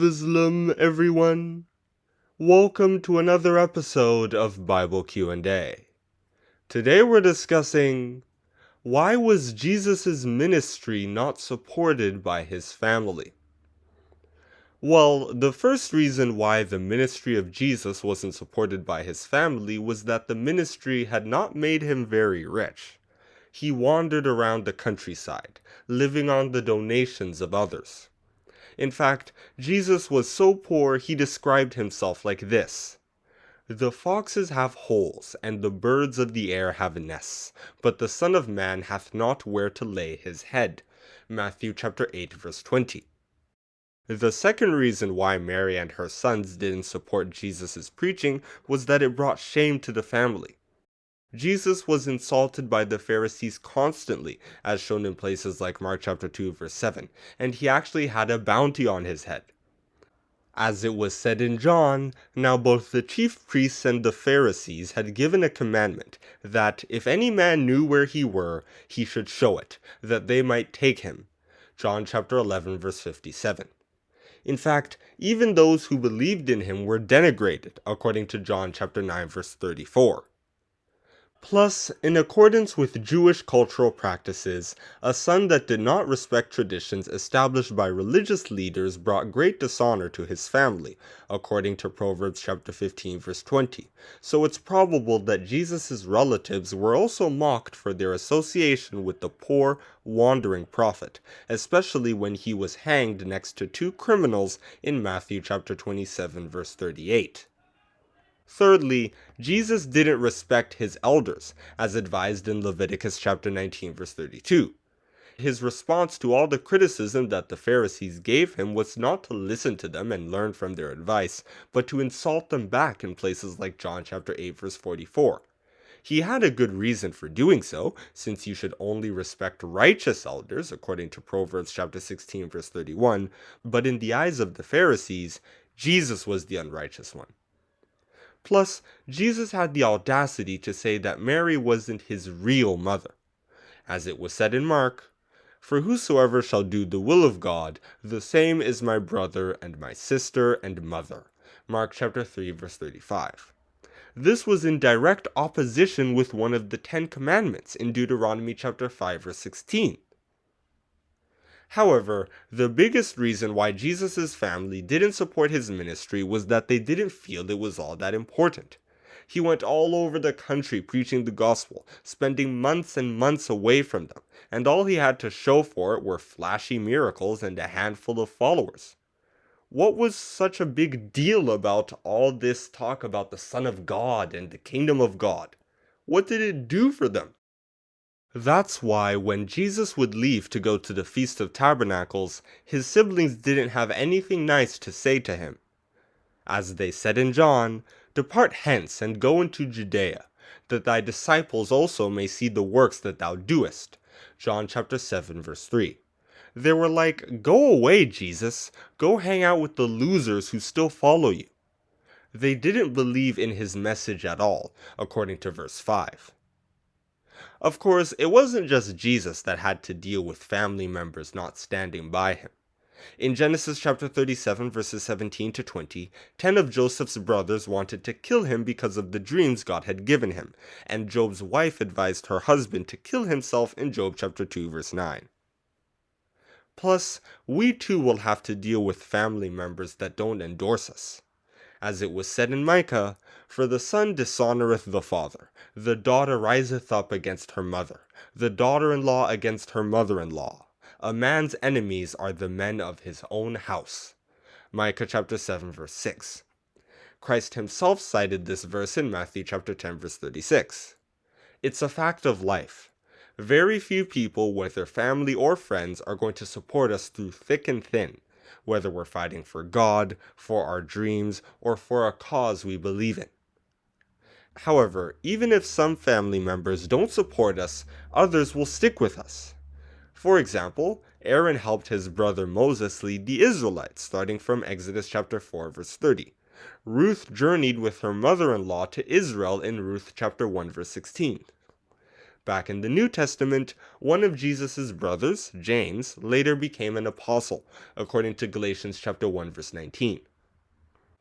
Muslim, everyone. Welcome to another episode of Bible Q&A. Today we're discussing, why was Jesus' ministry not supported by his family? Well, the first reason why the ministry of Jesus wasn't supported by his family was that the ministry had not made him very rich. He wandered around the countryside, living on the donations of others. In fact, Jesus was so poor he described himself like this: "The foxes have holes, and the birds of the air have nests, but the Son of Man hath not where to lay his head." Matthew chapter 8, verse 20. The second reason why Mary and her sons didn't support Jesus' preaching was that it brought shame to the family. Jesus was insulted by the Pharisees constantly, as shown in places like Mark chapter 2 verse 7, and he actually had a bounty on his head. As it was said in John, now both the chief priests and the Pharisees had given a commandment that if any man knew where he were, he should show it, that they might take him. John chapter 11 verse 57. In fact, even those who believed in him were denigrated, according to John chapter 9 verse 34. Plus, in accordance with Jewish cultural practices, a son that did not respect traditions established by religious leaders brought great dishonor to his family, according to Proverbs chapter 15 verse 20. So it's probable that Jesus' relatives were also mocked for their association with the poor, wandering prophet, especially when he was hanged next to two criminals in Matthew chapter 27 verse 38. Thirdly, Jesus didn't respect his elders, as advised in Leviticus chapter 19 verse 32. His response to all the criticism that the Pharisees gave him was not to listen to them and learn from their advice, but to insult them back in places like John chapter 8 verse 44. He had a good reason for doing so, since you should only respect righteous elders, according to Proverbs chapter 16 verse 31, but in the eyes of the Pharisees, Jesus was the unrighteous one. Plus, Jesus had the audacity to say that Mary wasn't his real mother. As it was said in Mark, "For whosoever shall do the will of God, the same is my brother and my sister and mother." Mark chapter 3 verse 35. This was in direct opposition with one of the 10 commandments in Deuteronomy chapter 5 verse 16. However, the biggest reason why Jesus' family didn't support his ministry was that they didn't feel it was all that important. He went all over the country preaching the gospel, spending months and months away from them, and all he had to show for it were flashy miracles and a handful of followers. What was such a big deal about all this talk about the Son of God and the Kingdom of God? What did it do for them? That's why when Jesus would leave to go to the Feast of Tabernacles, his siblings didn't have anything nice to say to him. As they said in John, "Depart hence and go into Judea, that thy disciples also may see the works that thou doest." John chapter 7 verse 3. They were like, "Go away, Jesus. Go hang out with the losers who still follow you." They didn't believe in his message at all, according to verse 5. Of course, it wasn't just Jesus that had to deal with family members not standing by him. In Genesis chapter 37 verses 17 to 20, 10 of Joseph's brothers wanted to kill him because of the dreams God had given him, and Job's wife advised her husband to kill himself in Job chapter 2 verse 9. Plus, we too will have to deal with family members that don't endorse us. As it was said in Micah, "For the son dishonoreth the father, the daughter riseth up against her mother, the daughter-in-law against her mother-in-law. A man's enemies are the men of his own house." Micah chapter 7 verse 6. Christ himself cited this verse in Matthew chapter 10 verse 36. It's a fact of life. Very few people, whether family or friends, are going to support us through thick and thin, whether we're fighting for God, for our dreams, or for a cause we believe in. However, even if some family members don't support us, others will stick with us. For example, Aaron helped his brother Moses lead the Israelites, starting from Exodus chapter 4 verse 30. Ruth journeyed with her mother-in-law to Israel in Ruth chapter 1 verse 16. back in the New Testament, one of Jesus' brothers, James, later became an apostle, according to Galatians chapter 1 verse 19.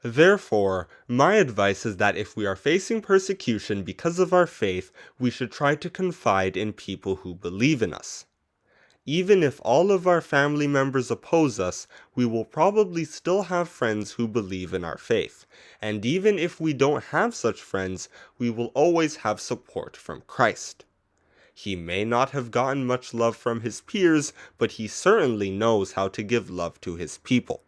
Therefore, my advice is that if we are facing persecution because of our faith, we should try to confide in people who believe in us. Even if all of our family members oppose us, we will probably still have friends who believe in our faith. And even if we don't have such friends, we will always have support from Christ. He may not have gotten much love from his peers, but he certainly knows how to give love to his people.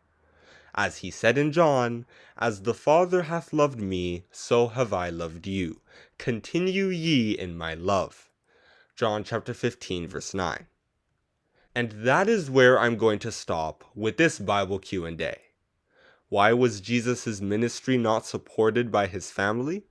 As he said in John, "As the Father hath loved me, so have I loved you. Continue ye in my love." John chapter 15 verse 9. And that is where I'm going to stop with this Bible Q&A. Why was Jesus' ministry not supported by his family?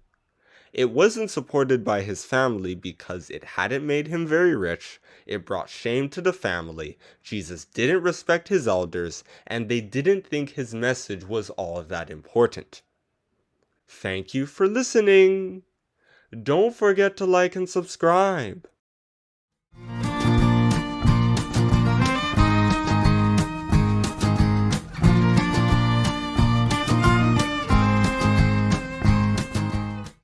It wasn't supported by his family because it hadn't made him very rich, it brought shame to the family, Jesus didn't respect his elders, and they didn't think his message was all that important. Thank you for listening! Don't forget to like and subscribe.